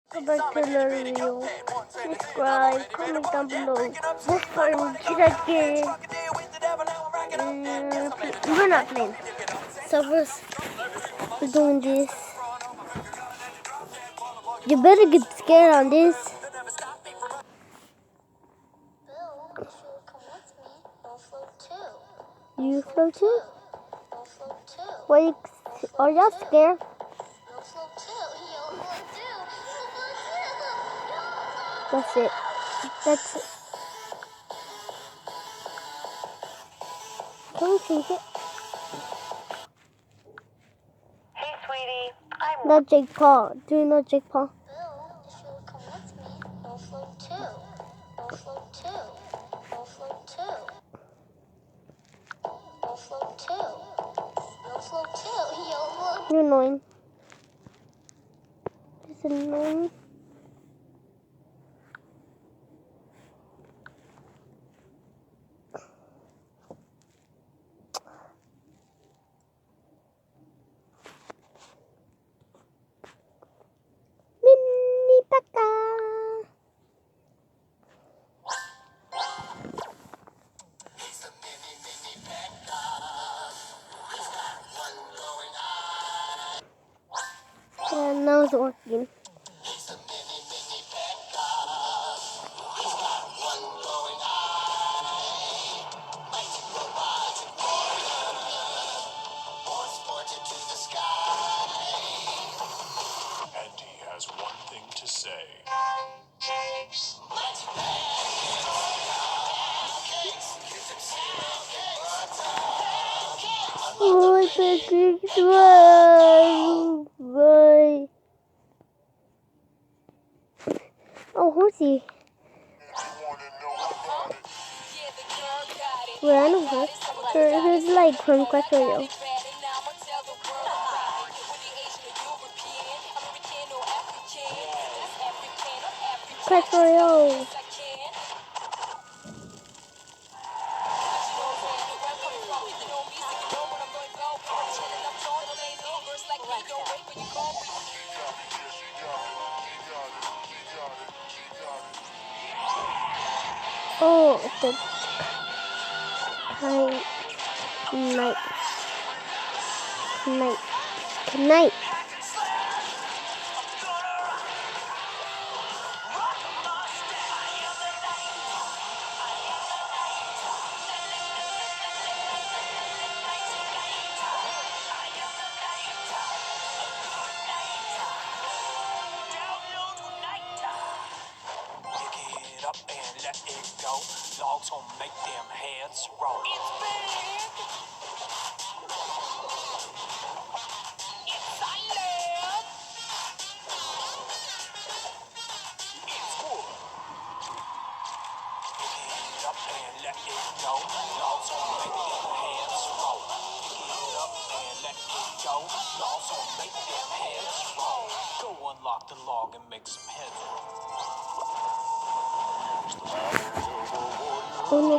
back to another video. Subscribe, comment down below. What fun should I get? We're not playing. So first, we're doing this. You better get scared on this. You float too? Wait, are y'all scared? That's it. That's it. Can we change it? Hey, sweetie. I'm Not Jake Paul. Do you know Jake Paul? You're annoying. It's annoying. Mini Paka. Yeah, now it's working. And he has one thing to say. Oh, it's a big one. Boy. Oh, horsey. Well, I know her. Who's like from Clash Royale. Clash Royale. Oh, the Knight. Pick it up and let it go. Logs will make them heads roll. It's big. It's silent. It's good. Pick it up and let it go. Logs will make them heads roll. Pick it up and let it go. Logs will make them heads roll. Go unlock the log and make some heads roll. Oh, no.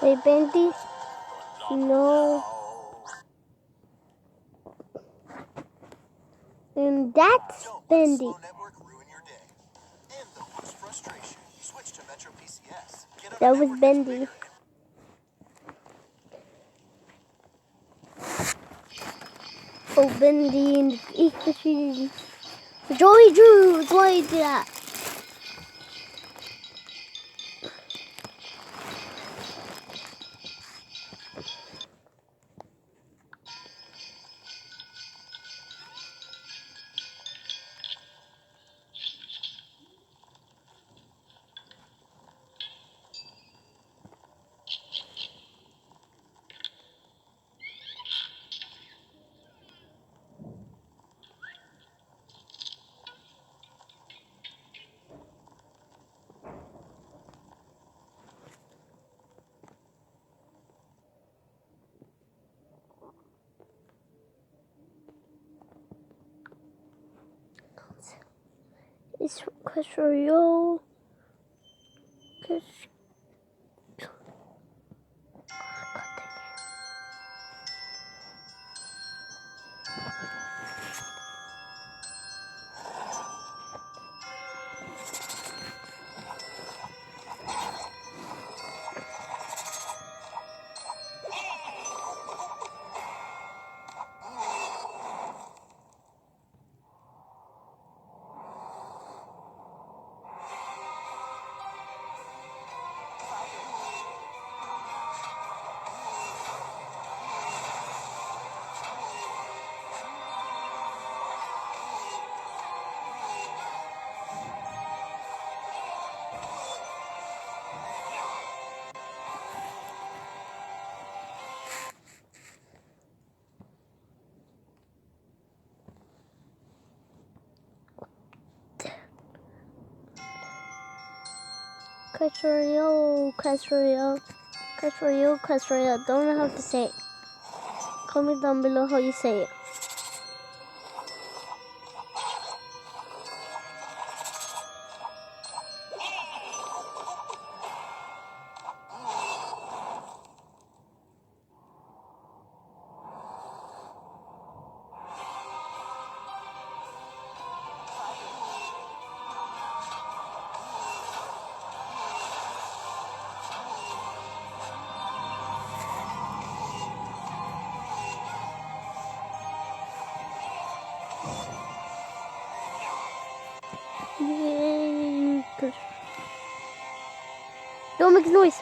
Wait, Bendy? No. And that's Bendy. That was Bendy. Oh, Bendy and the Joey Drew, why did that? It's Clash Royale. Clash Royale, Clash Royale, Clash Royale, Clash Royale. Don't know how to say it. Comment down below how you say it. Yay! Don't make noise.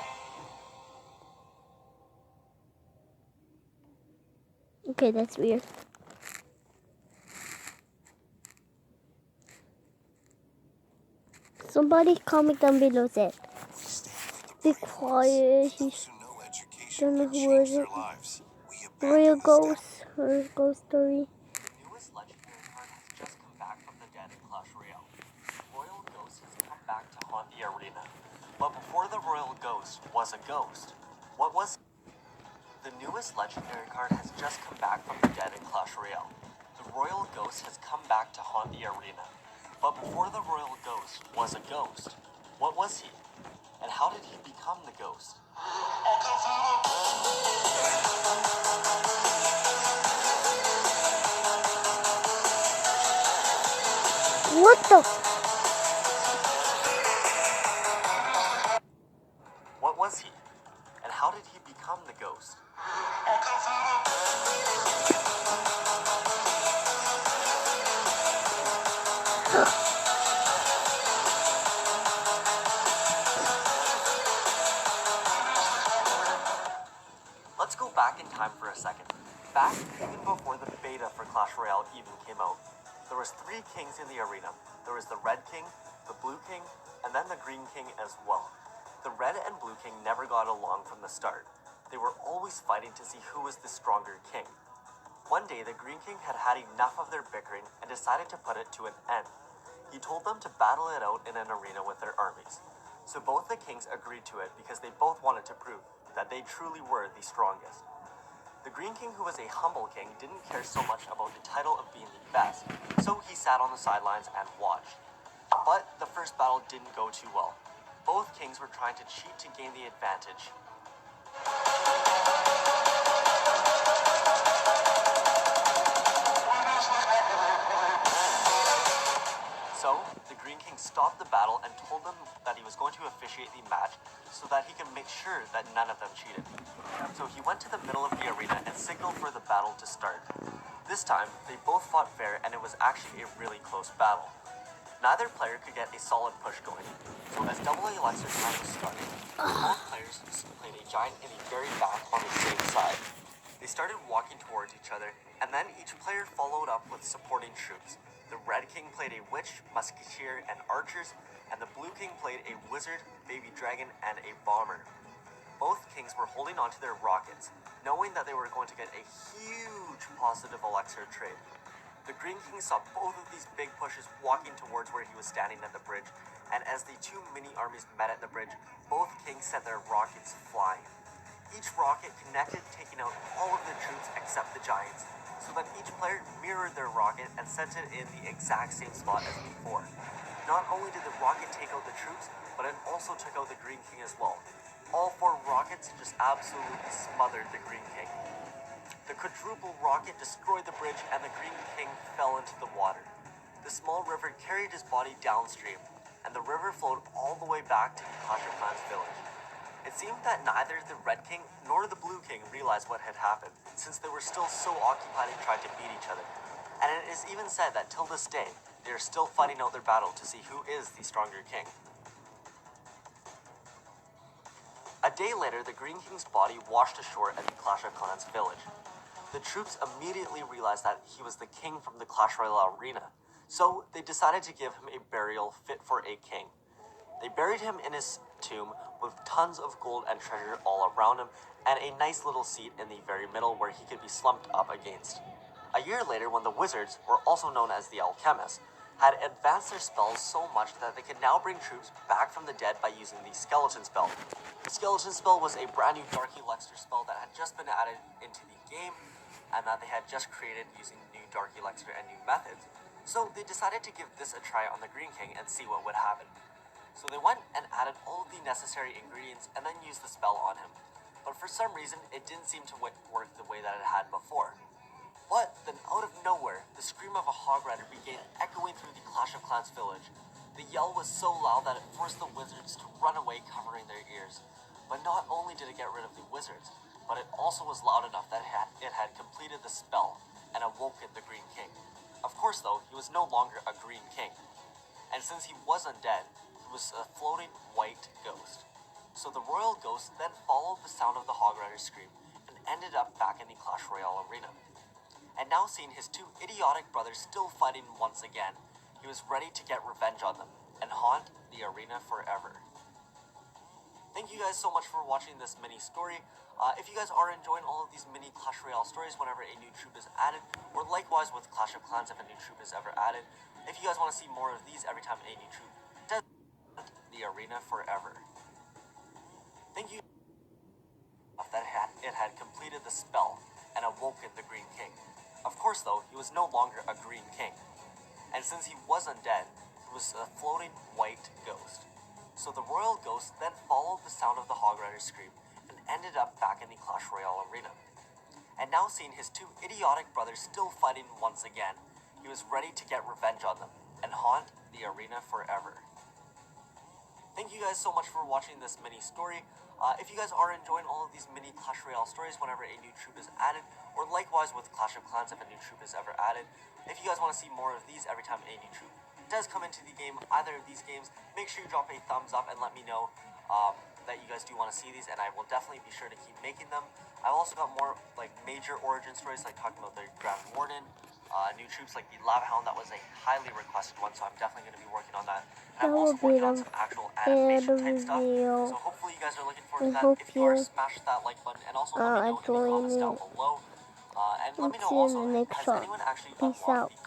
Okay, that's weird. Somebody comment down below that. Be quiet. He's don't know who is it. Royal Ghost or Ghost Story. The newest legendary card has just come back from the dead in Clash Royale. Royal Ghost has come back to haunt the arena. But before the Royal Ghost was a ghost, what was the newest legendary card has just come back from the dead in Clash Royale. The Royal Ghost has come back to haunt the arena. But before the Royal Ghost was a ghost, what was he? And how did he become the ghost? What the? What was he? And how did he become the ghost? Let's go back in time for a second. Back even before the beta for Clash Royale even came out, there was 3 kings in the arena. There was the Red King, the Blue King, and then the Green King as well. The Red and Blue King never got along from the start. They were always fighting to see who was the stronger king. One day, the Green King had had enough of their bickering and decided to put it to an end. He told them to battle it out in an arena with their armies. So both the kings agreed to it because they both wanted to prove that they truly were the strongest. The Green King, who was a humble king, didn't care so much about the title of being the best, so he sat on the sidelines and watched. But the first battle didn't go too well. Both kings were trying to cheat to gain the advantage. So, the Green King stopped the battle and told them that he was going to officiate the match so that he can make sure that none of them cheated. So he went to the middle of the arena and signaled for the battle to start. This time, they both fought fair and it was actually a really close battle. Neither player could get a solid push going. So as double elixir time was starting, both players played a giant in the very back on the same side. They started walking towards each other, and then each player followed up with supporting troops. The Red King played a witch, musketeer, and archers, and the Blue King played a wizard, baby dragon, and a bomber. Both kings were holding onto their rockets, knowing that they were going to get a huge positive elixir trade. The Green King saw both of these big pushes walking towards where he was standing at the bridge, and as the 2 mini armies met at the bridge, both kings sent their rockets flying. Each rocket connected, taking out all of the troops except the giants, so that each player mirrored their rocket and sent it in the exact same spot as before. Not only did the rocket take out the troops, but it also took out the Green King as well. All 4 rockets just absolutely smothered the Green King. The quadruple rocket destroyed the bridge and the Green King fell into the water. The small river carried his body downstream, and the river flowed all the way back to the Clash of Clans village. It seemed that neither the Red King nor the Blue King realized what had happened, since they were still so occupied in trying to beat each other. And it is even said that till this day, they are still fighting out their battle to see who is the stronger king. A day later, the Green King's body washed ashore at the Clash of Clans village. The troops immediately realized that he was the king from the Clash Royale arena, so they decided to give him a burial fit for a king. They buried him in his tomb with tons of gold and treasure all around him, and a nice little seat in the very middle where he could be slumped up against. A year later, when the wizards, or also known as the alchemists, had advanced their spells so much that they could now bring troops back from the dead by using the skeleton spell. The skeleton spell was a brand new Dark Elixir spell that had just been added into the game, and that they had just created using new Dark Elixir and new methods. So they decided to give this a try on the Green King and see what would happen. So they went and added all of the necessary ingredients and then used the spell on him. But for some reason, it didn't seem to work the way that it had before. But then out of nowhere, the scream of a hog rider began echoing through the Clash of Clans village. The yell was so loud that it forced the wizards to run away covering their ears. But not only did it get rid of the wizards, but it also was loud enough that it had completed the spell and awoken the Green King. Of course though, he was no longer a Green King. And since he was undead, he was a floating white ghost. So the royal ghost then followed the sound of the hog rider's scream and ended up back in the Clash Royale arena. And now seeing his 2 idiotic brothers still fighting once again, he was ready to get revenge on them and haunt the arena forever. Thank you guys so much for watching this mini story. If you guys are enjoying all of these mini Clash Royale stories whenever a new troop is added, or likewise with Clash of Clans if a new troop is ever added, if you guys want to see more of these every time a new troop does haunt the arena forever. Thank you that it had completed the spell and awoken the Green King. Of course though, he was no longer a Green King. And since he was undead, he was a floating white ghost. So the royal ghost then followed the sound of the hog rider's scream and ended up back in the Clash Royale arena. And now seeing his 2 idiotic brothers still fighting once again, he was ready to get revenge on them and haunt the arena forever. Thank you guys so much for watching this mini story. If you guys are enjoying all of these mini Clash Royale stories whenever a new troop is added, or likewise with Clash of Clans if a new troop is ever added, if you guys want to see more of these every time a new troop does come into the game, either of these games, make sure you drop a thumbs up and let me know that you guys do want to see these, and I will definitely be sure to keep making them. I've also got more like major origin stories, like talking about the Grand Warden, new troops like the Lava Hound. That was a highly requested one, so I'm definitely going to be working on that. And I'm also working on some actual animation type stuff, so hopefully you guys are looking forward to that. If you are, smash that like button, and also let me know in the comments down below. And let me know also, has anyone actually Peace unlocked out. the